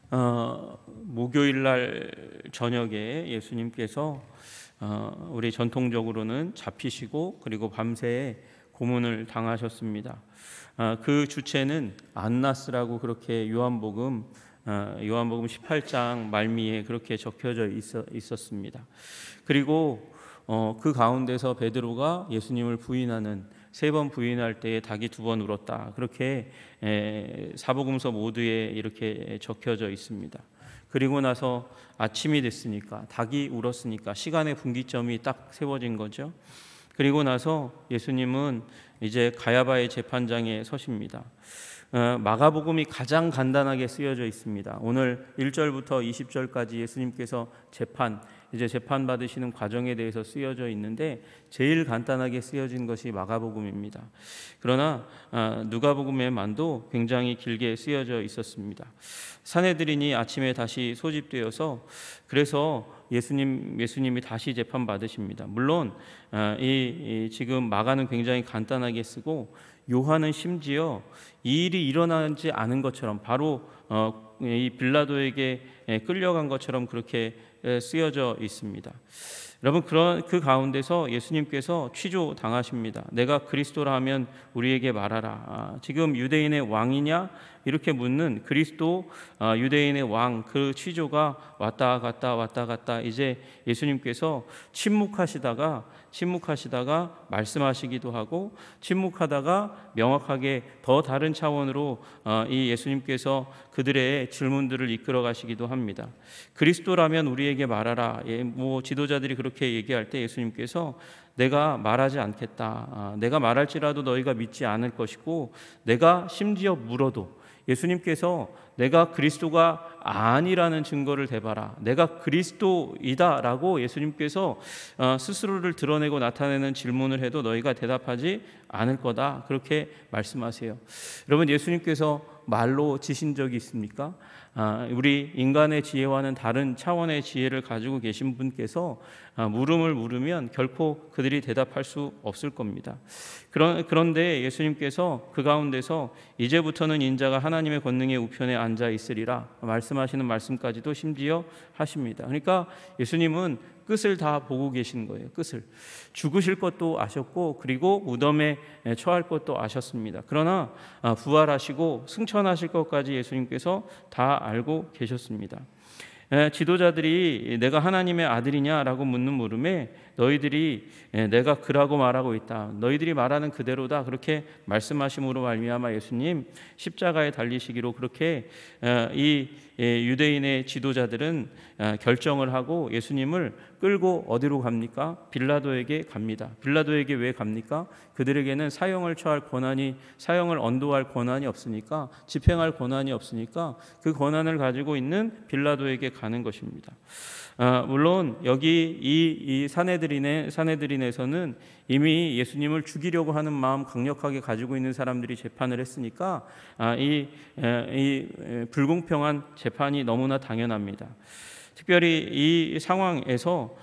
목요일 날 저녁에 예수님께서 우리 전통적으로는 잡히시고 그리고 밤새 고문을 당하셨습니다. 그 주체는 안나스라고 그렇게 요한복음 18장 말미에 그렇게 적혀져 있었습니다. 그리고 그 가운데서 베드로가 예수님을 부인하는 3번 부인할 때에 닭이 2번 울었다. 그렇게 사복음서 모두에 이렇게 적혀져 있습니다. 그리고 나서 아침이 됐으니까, 닭이 울었으니까 시간의 분기점이 딱 세워진 거죠. 그리고 나서 예수님은 이제 가야바의 재판장에 서십니다. 마가복음이 가장 간단하게 쓰여져 있습니다. 오늘 1절부터 20절까지 예수님께서 재판 받으시는 과정에 대해서 쓰여져 있는데 제일 간단하게 쓰여진 것이 마가복음입니다. 그러나 누가복음에만도 굉장히 길게 쓰여져 있었습니다. 산헤드린이 아침에 다시 소집되어서 그래서 예수님이 다시 재판 받으십니다. 물론 지금 마가는 굉장히 간단하게 쓰고 요한은 심지어 이 일이 일어나지 않은 것처럼 바로 이 빌라도에게 끌려간 것처럼 그렇게 쓰여져 있습니다. 여러분, 그 가운데서 예수님께서 취조 당하십니다. 내가 그리스도라 하면 우리에게 말하라. 지금 유대인의 왕이냐? 이렇게 묻는 그리스도, 유대인의 왕, 그 취조가 왔다 갔다 이제 예수님께서 침묵하시다가 말씀하시기도 하고, 침묵하다가 명확하게 더 다른 차원으로 이 예수님께서 그들의 질문들을 이끌어 가시기도 합니다. 그리스도라면 우리에게 말하라. 지도자들이 그렇게 얘기할 때 예수님께서 내가 말하지 않겠다. 내가 말할지라도 너희가 믿지 않을 것이고, 내가 심지어 물어도 예수님께서 내가 그리스도가 아니라는 증거를 대봐라. 내가 그리스도이다라고 예수님께서 스스로를 드러내고 나타내는 질문을 해도 너희가 대답하지 않을 거다. 그렇게 말씀하세요. 여러분, 예수님께서 말로 지신 적이 있습니까? 우리 인간의 지혜와는 다른 차원의 지혜를 가지고 계신 분께서 물음을 물으면 결코 그들이 대답할 수 없을 겁니다. 그런데 예수님께서 그 가운데서 이제부터는 인자가 하나님의 권능의 우편에 앉아 있으리라 말씀하시는 말씀까지도 심지어 하십니다. 그러니까 예수님은 끝을 다 보고 계신 거예요. 끝을. 죽으실 것도 아셨고 그리고 무덤에 처할 것도 아셨습니다. 그러나 부활하시고 승천하실 것까지 예수님께서 다 알고 계셨습니다. 지도자들이 내가 하나님의 아들이냐라고 묻는 물음에 너희들이 내가 그라고 말하고 있다. 너희들이 말하는 그대로다. 그렇게 말씀하심으로 말미암아 예수님 십자가에 달리시기로 그렇게 이 유대인의 지도자들은 결정을 하고 예수님을 끌고 어디로 갑니까? 빌라도에게 갑니다. 빌라도에게 왜 갑니까? 그들에게는 사형을 언도할 권한이 없으니까, 집행할 권한이 없으니까 그 권한을 가지고 있는 빌라도에게 가는 것입니다. 물론 여기 이 산헤드린에서는 이미 예수님을 죽이려고 하는 마음 강력하게 가지고 있는 사람들이 재판을 했으니까 이 불공평한 재판이 너무나 당연합니다. 특별히 이 상황에서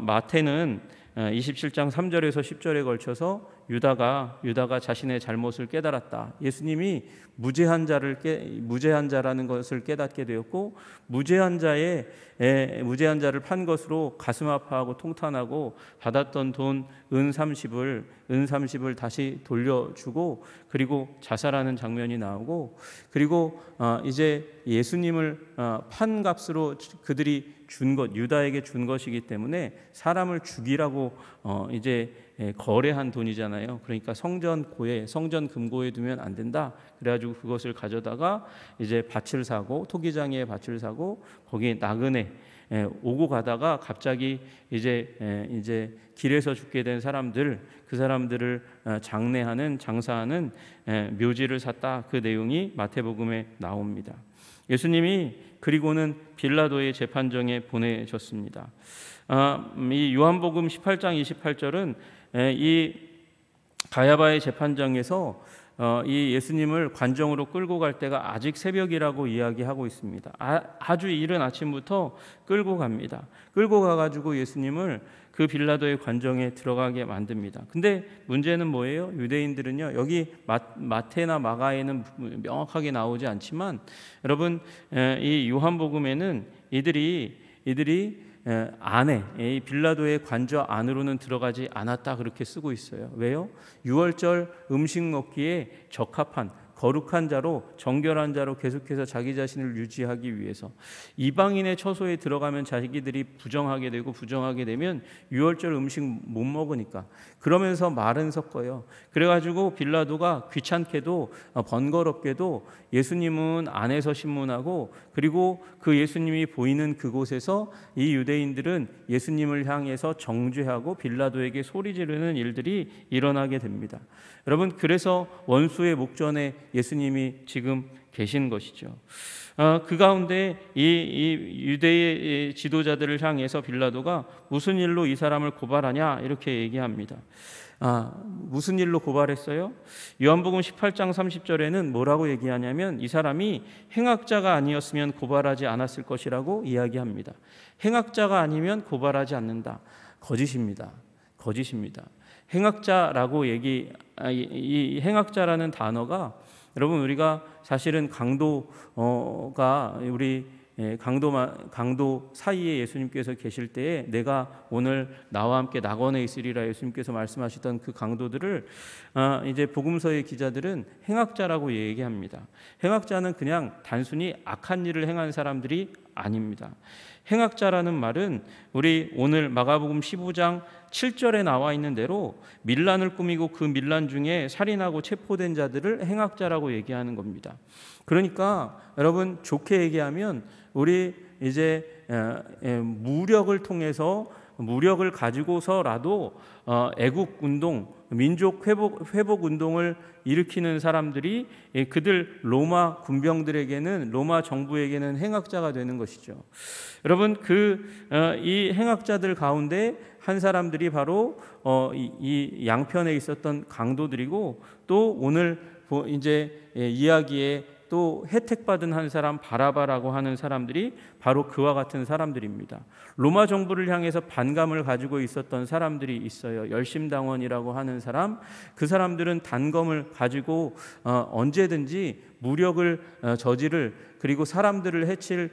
마태는 27장 3절에서 10절에 걸쳐서 유다가 자신의 잘못을 깨달았다. 예수님이 무죄한 자라는 것을 깨닫게 되었고 무죄한 자를 판 것으로 가슴 아파하고 통탄하고 받았던 돈 은 30을 다시 돌려주고 그리고 자살하는 장면이 나오고, 그리고 이제 예수님을 판 값으로 그들이 유다에게 준 것이기 때문에 사람을 죽이라고 이제 거래한 돈이잖아요. 그러니까 성전 금고에 두면 안 된다. 그래가지고 그것을 가져다가 이제 토기장에 밭을 사고 거기에 나그네 오고 가다가 갑자기 이제 길에서 죽게 된 그 사람들을 장사하는 묘지를 샀다. 그 내용이 마태복음에 나옵니다. 예수님이 그리고는 빌라도의 재판정에 보내졌습니다. 이 요한복음 18장 28절은 이 가야바의 재판정에서 이 예수님을 관정으로 끌고 갈 때가 아직 새벽이라고 이야기하고 있습니다. 아주 이른 아침부터 끌고 갑니다. 끌고 가가지고 예수님을 그 빌라도의 관정에 들어가게 만듭니다. 근데 문제는 뭐예요? 유대인들은요, 여기 마태나 마가에는 명확하게 나오지 않지만 여러분, 이 요한복음에는 이들이 안에, 이 빌라도의 관저 안으로는 들어가지 않았다 그렇게 쓰고 있어요. 왜요? 유월절 음식 먹기에 적합한 거룩한 자로, 정결한 자로 계속해서 자기 자신을 유지하기 위해서. 이방인의 처소에 들어가면 자기들이 부정하게 되고, 부정하게 되면 유월절 음식 못 먹으니까. 그러면서 말은 섞어요. 그래가지고 빌라도가 귀찮게도 번거롭게도 예수님은 안에서 신문하고, 그리고 그 예수님이 보이는 그곳에서 이 유대인들은 예수님을 향해서 정죄하고 빌라도에게 소리 지르는 일들이 일어나게 됩니다. 여러분, 그래서 원수의 목전에 예수님이 지금 계신 것이죠. 그 가운데 이 유대의 지도자들을 향해서 빌라도가 무슨 일로 이 사람을 고발하냐 이렇게 얘기합니다. 무슨 일로 고발했어요? 요한복음 18장 30절에는 뭐라고 얘기하냐면 이 사람이 행악자가 아니었으면 고발하지 않았을 것이라고 이야기합니다. 행악자가 아니면 고발하지 않는다. 거짓입니다. 행악자라고 이 행악자라는 단어가, 여러분, 우리가 사실은 강도가 우리 강도 사이에 예수님께서 계실 때에 내가 오늘 나와 함께 낙원에 있으리라 예수님께서 말씀하셨던 그 강도들을 이제 복음서의 기자들은 행악자라고 얘기합니다. 행악자는 그냥 단순히 악한 일을 행한 사람들이 아닙니다. 행악자라는 말은 우리 오늘 마가복음 15장 7절에 나와 있는 대로 밀란을 꾸미고 그 밀란 중에 살인하고 체포된 자들을 행악자라고 얘기하는 겁니다. 그러니까 여러분, 좋게 얘기하면 우리 이제 무력을 통해서, 무력을 가지고서라도 애국 운동, 민족 회복 운동을 일으키는 사람들이 그들 로마 군병들에게는, 로마 정부에게는 행악자가 되는 것이죠. 여러분, 이 행악자들 가운데 한 사람들이 바로 이 양편에 있었던 강도들이고, 또 오늘 이제 이야기에 또 혜택받은 한 사람 바라바라고 하는 사람들이 바로 그와 같은 사람들입니다. 로마 정부를 향해서 반감을 가지고 있었던 사람들이 있어요. 열심당원이라고 하는 사람, 그 사람들은 단검을 가지고 언제든지 무력을 저지를, 그리고 사람들을 해칠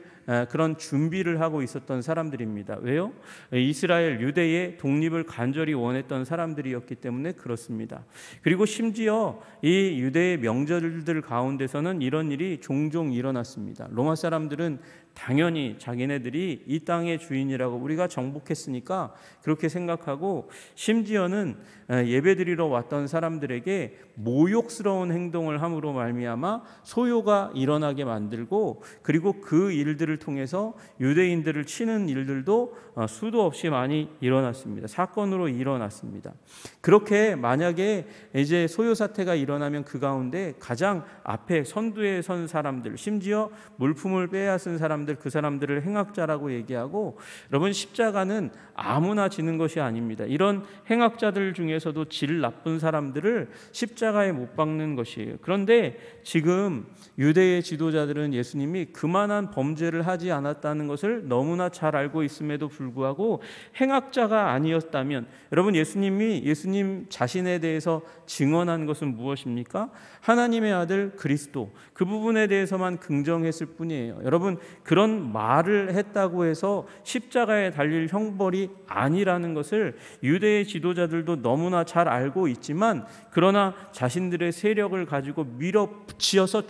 그런 준비를 하고 있었던 사람들입니다. 왜요? 이스라엘, 유대의 독립을 간절히 원했던 사람들이었기 때문에 그렇습니다. 그리고 심지어 이 유대의 명절들 가운데서는 이런 일이 종종 일어났습니다. 로마 사람들은 당연히 자기네들이 이 땅의 주인이라고, 우리가 정복했으니까 그렇게 생각하고, 심지어는 예배드리러 왔던 사람들에게 모욕스러운 행동을 함으로 말미암아 소요가 일어나게 만들고, 그리고 그 일들을 통해서 유대인들을 치는 일들도 수도 없이 많이 일어났습니다. 사건으로 일어났습니다. 그렇게 만약에 이제 소요 사태가 일어나면 그 가운데 가장 앞에 선두에 선 사람들, 심지어 물품을 빼앗은 사람들, 그 사람들을 행악자라고 얘기하고, 여러분, 십자가는 아무나 지는 것이 아닙니다. 이런 행악자들 중에서도 질 나쁜 사람들을 십자가에 못 박는 것이에요. 그런데 지금 유대의 지도자들은 예수님이 그만한 범죄를 하지 않았다는 것을 너무나 잘 알고 있음에도 불구하고 행악자가 아니었다면, 여러분, 예수님 자신에 대해서 증언한 것은 무엇입니까? 하나님의 아들 그리스도, 그 부분에 대해서만 긍정했을 뿐이에요. 여러분, 그런 말을 했다고 해서 십자가에 달릴 형벌이 아니라는 것을 유대의 지도자들도 너무나 잘 알고 있지만, 그러나 자신들의 세력을 가지고 밀어붙여서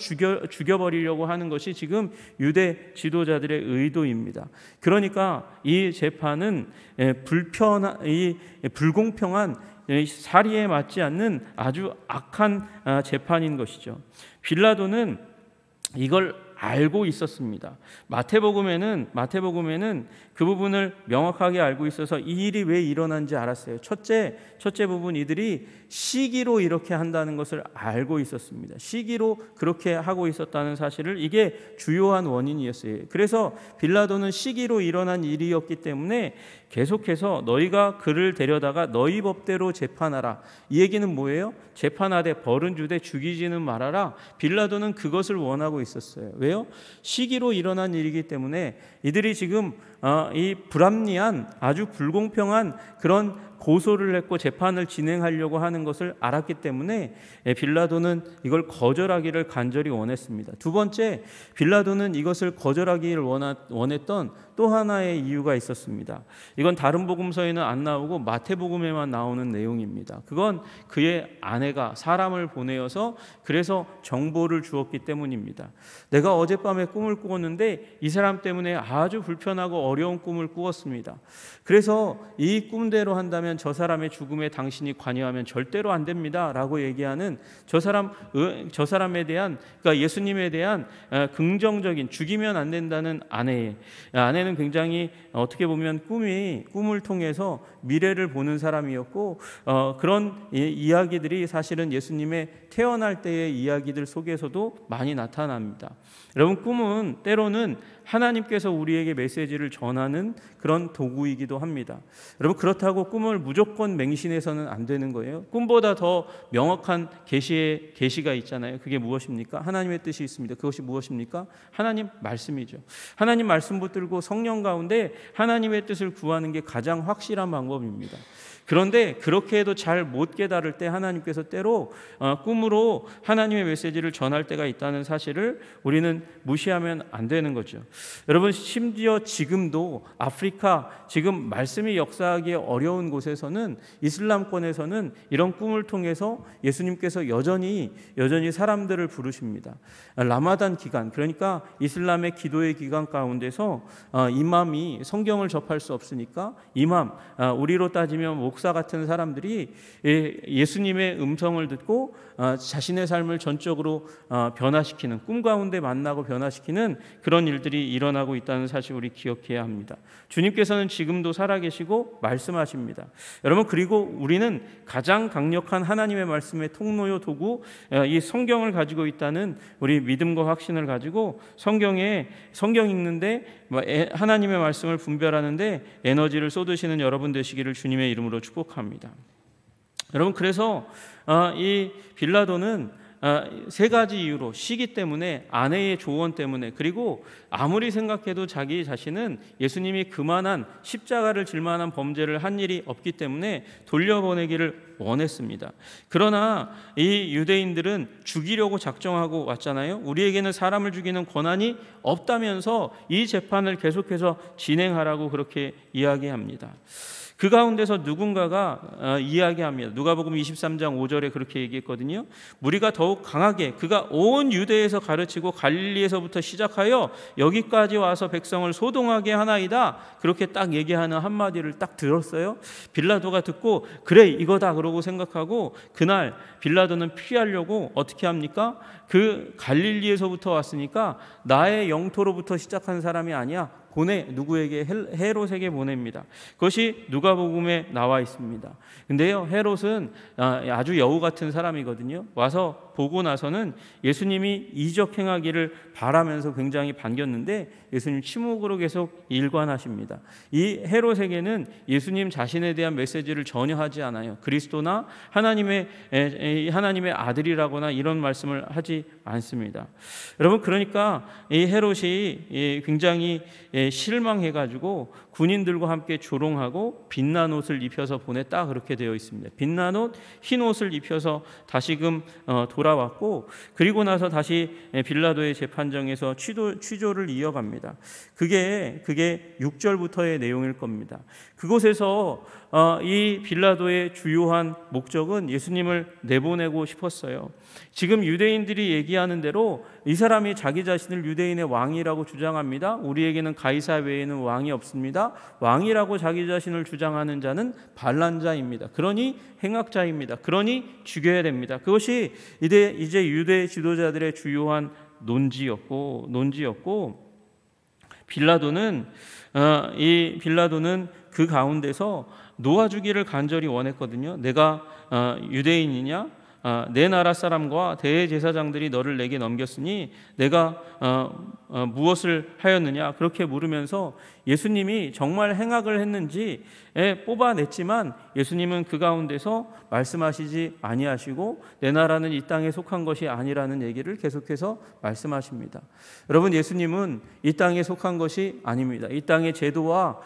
죽여버리려고 하는 것이 지금 유대 지도자들의 의도입니다. 그러니까 이 재판은 불공평한, 사리에 맞지 않는 아주 악한 재판인 것이죠. 빌라도는 이걸 알고 있었습니다. 마태복음에는 그 부분을 명확하게 알고 있어서 이 일이 왜 일어난지 알았어요. 첫째 부분, 이들이 시기로 이렇게 한다는 것을 알고 있었습니다. 시기로 그렇게 하고 있었다는 사실을, 이게 주요한 원인이었어요. 그래서 빌라도는 시기로 일어난 일이었기 때문에 계속해서 너희가 그를 데려다가 너희 법대로 재판하라. 이 얘기는 뭐예요? 재판하되 벌은 주되 죽이지는 말아라. 빌라도는 그것을 원하고 있었어요. 왜요? 시기로 일어난 일이기 때문에 이들이 지금 이 불합리한, 아주 불공평한 그런 고소를 했고 재판을 진행하려고 하는 것을 알았기 때문에 빌라도는 이걸 거절하기를 간절히 원했습니다. 두 번째, 빌라도는 이것을 거절하기를 원했던 또 하나의 이유가 있었습니다. 이건 다른 복음서에는 안 나오고 마태복음에만 나오는 내용입니다. 그건 그의 아내가 사람을 보내어서 그래서 정보를 주었기 때문입니다. 내가 어젯밤에 꿈을 꾸었는데 이 사람 때문에 아주 불편하고 어려운 꿈을 꾸었습니다. 그래서 이 꿈대로 한다면 저 사람의 죽음에 당신이 관여하면 절대로 안 됩니다 라고 얘기하는 저 사람에 대한, 그러니까 예수님에 대한 긍정적인, 죽이면 안 된다는 아내는 굉장히 어떻게 보면 꿈을 통해서 미래를 보는 사람이었고, 그런 이야기들이 사실은 예수님의 태어날 때의 이야기들 속에서도 많이 나타납니다. 여러분, 꿈은 때로는 하나님께서 우리에게 메시지를 전하는 그런 도구이기도 합니다. 여러분, 그렇다고 꿈을 무조건 맹신해서는 안 되는 거예요. 꿈보다 더 명확한 계시가 있잖아요. 그게 무엇입니까? 하나님의 뜻이 있습니다. 그것이 무엇입니까? 하나님 말씀이죠. 하나님 말씀 붙들고 성령 가운데 하나님의 뜻을 구하는 게 가장 확실한 방법입니다. 그런데 그렇게 해도 잘 못 깨달을 때 하나님께서 때로 꿈으로 하나님의 메시지를 전할 때가 있다는 사실을 우리는 무시하면 안 되는 거죠. 여러분, 심지어 지금도 아프리카, 지금 말씀이 역사하기 어려운 곳에서는, 이슬람권에서는 이런 꿈을 통해서 예수님께서 여전히 사람들을 부르십니다. 라마단 기간, 그러니까 이슬람의 기도의 기간 가운데서 이맘이 성경을 접할 수 없으니까 우리로 따지면 목사 같은 사람들이 예수님의 음성을 듣고 자신의 삶을 전적으로 변화시키는, 꿈 가운데 만나고 변화시키는 그런 일들이 일어나고 있다는 사실 우리 기억해야 합니다. 주님께서는 지금도 살아계시고 말씀하십니다. 여러분, 그리고 우리는 가장 강력한 하나님의 말씀의 통로요 도구, 이 성경을 가지고 있다는 우리 믿음과 확신을 가지고 성경 읽는데 하나님의 말씀을 분별하는데 에너지를 쏟으시는 여러분 되시기를 주님의 이름으로 축복합니다. 여러분, 그래서 이 빌라도는 세 가지 이유로, 시기 때문에, 아내의 조언 때문에, 그리고 아무리 생각해도 자기 자신은 예수님이 그만한 십자가를 질 만한 범죄를 한 일이 없기 때문에 돌려보내기를 원했습니다. 그러나 이 유대인들은 죽이려고 작정하고 왔잖아요. 우리에게는 사람을 죽이는 권한이 없다면서 이 재판을 계속해서 진행하라고 그렇게 이야기합니다. 그 가운데서 누군가가 이야기합니다. 누가복음 23장 5절에 그렇게 얘기했거든요. 무리가 더욱 강하게 그가 온 유대에서 가르치고 갈릴리에서부터 시작하여 여기까지 와서 백성을 소동하게 하나이다. 그렇게 딱 얘기하는 한마디를 딱 들었어요. 빌라도가 듣고 그래 이거다 그러고 생각하고, 그날 빌라도는 피하려고 어떻게 합니까? 그 갈릴리에서부터 왔으니까 나의 영토로부터 시작한 사람이 아니야. 누구에게? 헤롯에게 보냅니다. 그것이 누가복음에 나와 있습니다. 근데요, 헤롯은 아주 여우 같은 사람이거든요. 와서 보고 나서는 예수님이 이적 행하기를 바라면서 굉장히 반겼는데 예수님 침묵으로 계속 일관하십니다. 이 헤롯에게는 예수님 자신에 대한 메시지를 전혀 하지 않아요. 그리스도나 하나님의 아들이라거나 이런 말씀을 하지 않습니다. 여러분, 그러니까 이 헤롯이 굉장히 실망해가지고 군인들과 함께 조롱하고 빛난 옷을 입혀서 보냈다, 그렇게 되어 있습니다. 빛난 옷, 흰 옷을 입혀서 다시금 돌아왔고, 그리고 나서 다시 빌라도의 재판정에서 취조를 이어갑니다. 그게 6절부터의 내용일 겁니다. 그곳에서 이 빌라도의 주요한 목적은 예수님을 내보내고 싶었어요. 지금 유대인들이 얘기하는 대로 이 사람이 자기 자신을 유대인의 왕이라고 주장합니다. 우리에게는 가이사 외에는 왕이 없습니다. 왕이라고 자기 자신을 주장하는 자는 반란자입니다. 그러니 행악자입니다. 그러니 죽여야 됩니다. 그것이 이제 유대 지도자들의 주요한 논지였고 빌라도는 그 가운데서 놓아주기를 간절히 원했거든요. 내가 유대인이냐? 내 나라 사람과 대제사장들이 너를 내게 넘겼으니 내가 무엇을 하였느냐? 그렇게 물으면서 예수님이 정말 행악을 했는지 뽑아냈지만 예수님은 그 가운데서 말씀하시지 아니하시고 내 나라는 이 땅에 속한 것이 아니라는 얘기를 계속해서 말씀하십니다. 여러분, 예수님은 이 땅에 속한 것이 아닙니다. 이 땅의 제도와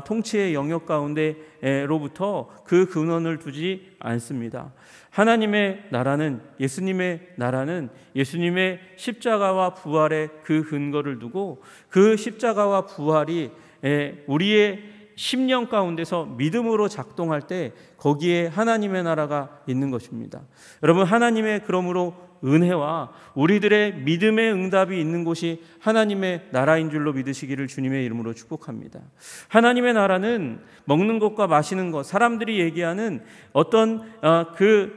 통치의 영역 가운데로부터 그 근원을 두지 않습니다. 하나님의 나라는, 예수님의 나라는 예수님의 십자가와 부활의 그 근거를 두고 그 십자가와 부활이 우리의 심령 가운데서 믿음으로 작동할 때 거기에 하나님의 나라가 있는 것입니다. 여러분, 하나님의 그러므로 은혜와 우리들의 믿음의 응답이 있는 곳이 하나님의 나라인 줄로 믿으시기를 주님의 이름으로 축복합니다. 하나님의 나라는 먹는 것과 마시는 것, 사람들이 얘기하는 어떤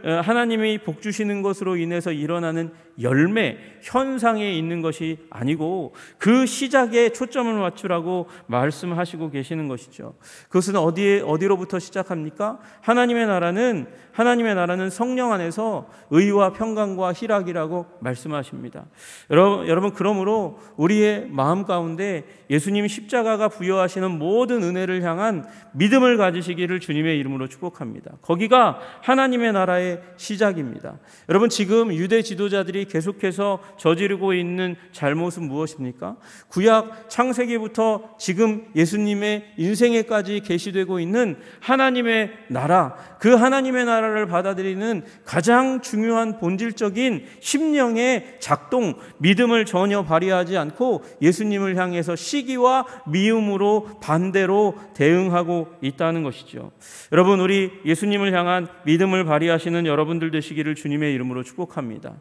하나님이 복 주시는 것으로 인해서 일어나는 열매, 현상에 있는 것이 아니고 그 시작에 초점을 맞추라고 말씀하시고 계시는 것이죠. 그것은 어디로부터 시작합니까? 하나님의 나라는 성령 안에서 의와 평강과 희락이라고 말씀하십니다. 여러분, 그러므로 우리의 마음 가운데 예수님 십자가가 부여하시는 모든 은혜를 향한 믿음을 가지시기를 주님의 이름으로 축복합니다. 거기가 하나님의 나라의 시작입니다. 여러분, 지금 유대 지도자들이 계속해서 저지르고 있는 잘못은 무엇입니까? 구약 창세기부터 지금 예수님의 인생에까지 계시되고 있는 하나님의 나라, 그 하나님의 나라를 받아들이는 가장 중요한 본질적인 심령의 작동, 믿음을 전혀 발휘하지 않고 예수님을 향해서 시기와 미움으로 반대로 대응하고 있다는 것이죠. 여러분, 우리 예수님을 향한 믿음을 발휘하시는 여러분들 되시기를 주님의 이름으로 축복합니다.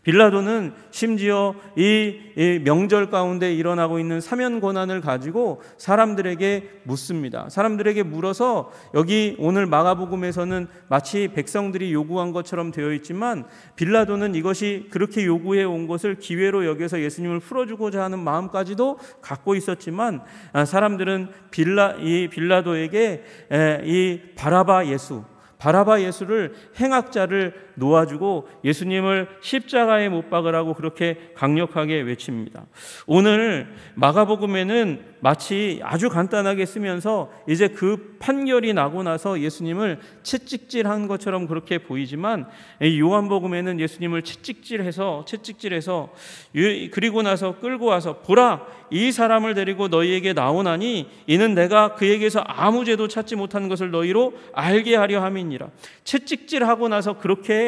빌라도는 심지어 이 명절 가운데 일어나고 있는 사면 고난을 가지고 사람들에게 묻습니다. 사람들에게 물어서 여기 오늘 마가복음에서는 마치 백성들이 요구한 것처럼 되어 있지만 빌라도는 이것이 그렇게 요구해 온 것을 기회로 여겨서 예수님을 풀어주고자 하는 마음까지도 갖고 있었지만 사람들은 빌라도에게 이 바라바 예수를 행악자를 놓아주고 예수님을 십자가에 못 박으라고 그렇게 강력하게 외칩니다. 오늘 마가복음에는 마치 아주 간단하게 쓰면서 이제 그 판결이 나고 나서 예수님을 채찍질한 것처럼 그렇게 보이지만 요한복음에는 예수님을 채찍질해서 그리고 나서 끌고 와서 보라, 이 사람을 데리고 너희에게 나오나니 이는 내가 그에게서 아무 죄도 찾지 못한 것을 너희로 알게 하려 함이니라. 채찍질하고 나서 그렇게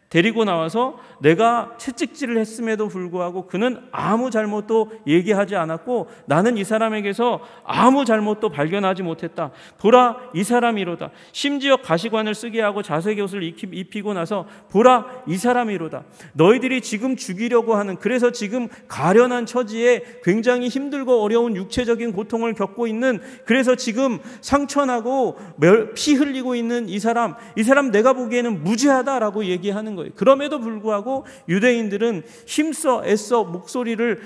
데리고 나와서 내가 채찍질을 했음에도 불구하고 그는 아무 잘못도 얘기하지 않았고 나는 이 사람에게서 아무 잘못도 발견하지 못했다. 보라, 이 사람이로다. 심지어 가시관을 쓰게 하고 자색의 옷을 입히고 나서 보라, 이 사람이로다. 너희들이 지금 죽이려고 하는, 그래서 지금 가련한 처지에 굉장히 힘들고 어려운 육체적인 고통을 겪고 있는, 그래서 지금 상처나고 피 흘리고 있는 이 사람 내가 보기에는 무죄하다라고 얘기하는 거예요. 그럼에도 불구하고 유대인들은 힘써 애써 목소리를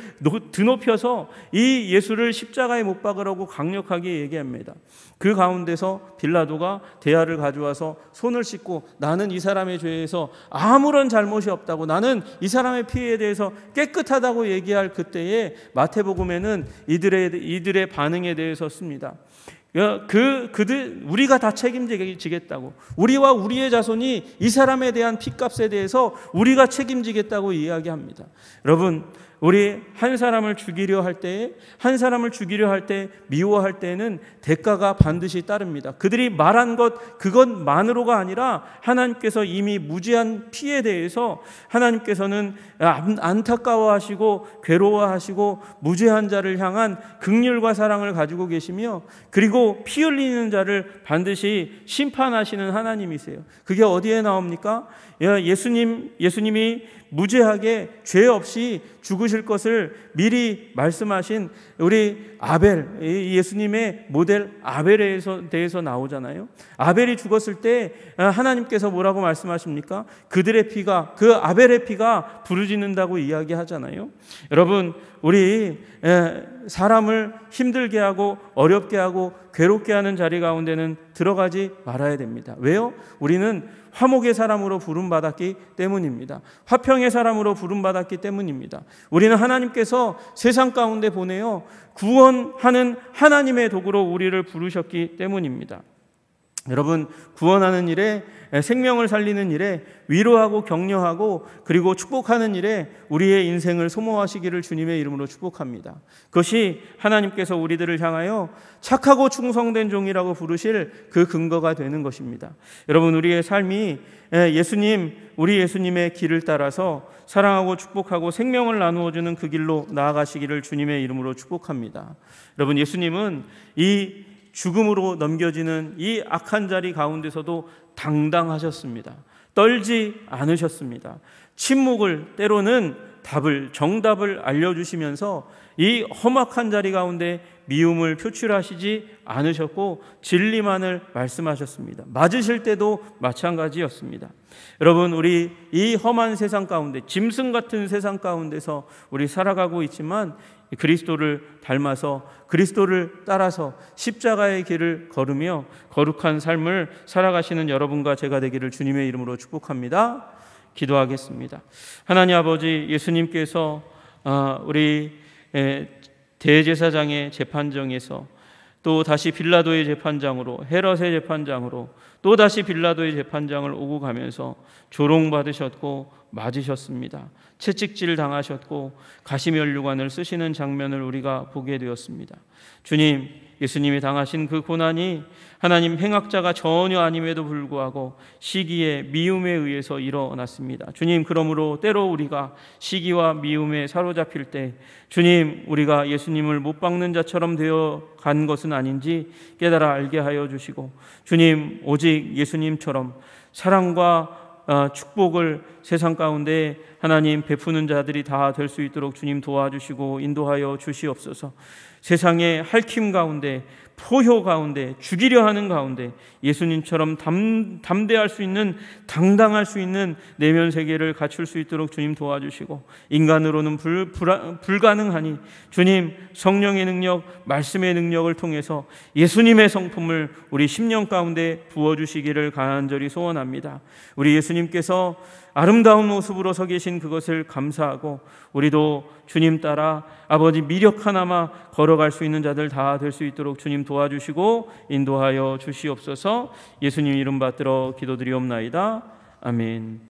드높여서 이 예수를 십자가에 못 박으라고 강력하게 얘기합니다. 그 가운데서 빌라도가 대야를 가져와서 손을 씻고 나는 이 사람의 죄에서 아무런 잘못이 없다고, 나는 이 사람의 피해에 대해서 깨끗하다고 얘기할 그때에 마태복음에는 이들의 반응에 대해서 씁니다. 우리가 다 책임지겠다고, 우리와 우리의 자손이 이 사람에 대한 핏값에 대해서 우리가 책임지겠다고 이야기합니다. 여러분, 우리 한 사람을 죽이려 할 때 미워할 때는 대가가 반드시 따릅니다. 그들이 말한 것 그것만으로가 아니라 하나님께서 이미 무지한 피에 대해서 하나님께서는 안타까워하시고 괴로워하시고 무죄한 자를 향한 긍휼과 사랑을 가지고 계시며 그리고 피 흘리는 자를 반드시 심판하시는 하나님이세요. 그게 어디에 나옵니까? 예수님이 무죄하게 죄 없이 부르실 것을 미리 말씀하신 우리 아벨, 예수님의 모델 아벨에 대해서 나오잖아요. 아벨이 죽었을 때 하나님께서 뭐라고 말씀하십니까? 그들의 피가, 그 아벨의 피가 부르짖는다고 이야기하잖아요. 여러분, 우리 사람을 힘들게 하고 어렵게 하고 괴롭게 하는 자리 가운데는 들어가지 말아야 됩니다. 왜요? 우리는 화목의 사람으로 부름받았기 때문입니다. 화평의 사람으로 부름받았기 때문입니다. 우리는 하나님께서 세상 가운데 보내어 구원하는 하나님의 도구로 우리를 부르셨기 때문입니다. 여러분, 구원하는 일에, 생명을 살리는 일에, 위로하고 격려하고 그리고 축복하는 일에 우리의 인생을 소모하시기를 주님의 이름으로 축복합니다. 그것이 하나님께서 우리들을 향하여 착하고 충성된 종이라고 부르실 그 근거가 되는 것입니다. 여러분, 우리의 삶이 우리 예수님의 길을 따라서 사랑하고 축복하고 생명을 나누어주는 그 길로 나아가시기를 주님의 이름으로 축복합니다. 여러분, 예수님은 이 죽음으로 넘겨지는 이 악한 자리 가운데서도 당당하셨습니다. 떨지 않으셨습니다. 침묵을, 때로는 정답을 알려주시면서 이 험악한 자리 가운데 미움을 표출하시지 않으셨고 진리만을 말씀하셨습니다. 맞으실 때도 마찬가지였습니다. 여러분, 우리 이 험한 세상 가운데, 짐승 같은 세상 가운데서 우리 살아가고 있지만 그리스도를 닮아서, 그리스도를 따라서 십자가의 길을 걸으며 거룩한 삶을 살아가시는 여러분과 제가 되기를 주님의 이름으로 축복합니다. 기도하겠습니다. 하나님 아버지, 예수님께서 우리 대제사장의 재판정에서 또 다시 빌라도의 재판장으로, 헤롯의 재판장으로, 또 다시 빌라도의 재판장을 오고 가면서 조롱받으셨고 맞으셨습니다. 채찍질 당하셨고 가시면류관을 쓰시는 장면을 우리가 보게 되었습니다. 주님, 예수님이 당하신 그 고난이 하나님 행악자가 전혀 아님에도 불구하고 시기에 미움에 의해서 일어났습니다. 주님, 그러므로 때로 우리가 시기와 미움에 사로잡힐 때 주님, 우리가 예수님을 못 박는 자처럼 되어 간 것은 아닌지 깨달아 알게 하여 주시고, 주님, 오직 예수님처럼 사랑과 축복을 세상 가운데 하나님 베푸는 자들이 다 될 수 있도록 주님 도와주시고 인도하여 주시옵소서. 세상의 핥힘 가운데, 포효 가운데, 죽이려 하는 가운데 예수님처럼 담대할 수 있는, 당당할 수 있는 내면 세계를 갖출 수 있도록 주님 도와주시고, 인간으로는 불가능하니 주님 성령의 능력, 말씀의 능력을 통해서 예수님의 성품을 우리 심령 가운데 부어주시기를 간절히 소원합니다. 우리 예수님께서 아름다운 모습으로 서 계신 그것을 감사하고 우리도 주님 따라 아버지 미력 하나마 걸어갈 수 있는 자들 다 될 수 있도록 주님 도와주시고 인도하여 주시옵소서. 예수님 이름 받들어 기도드리옵나이다. 아멘.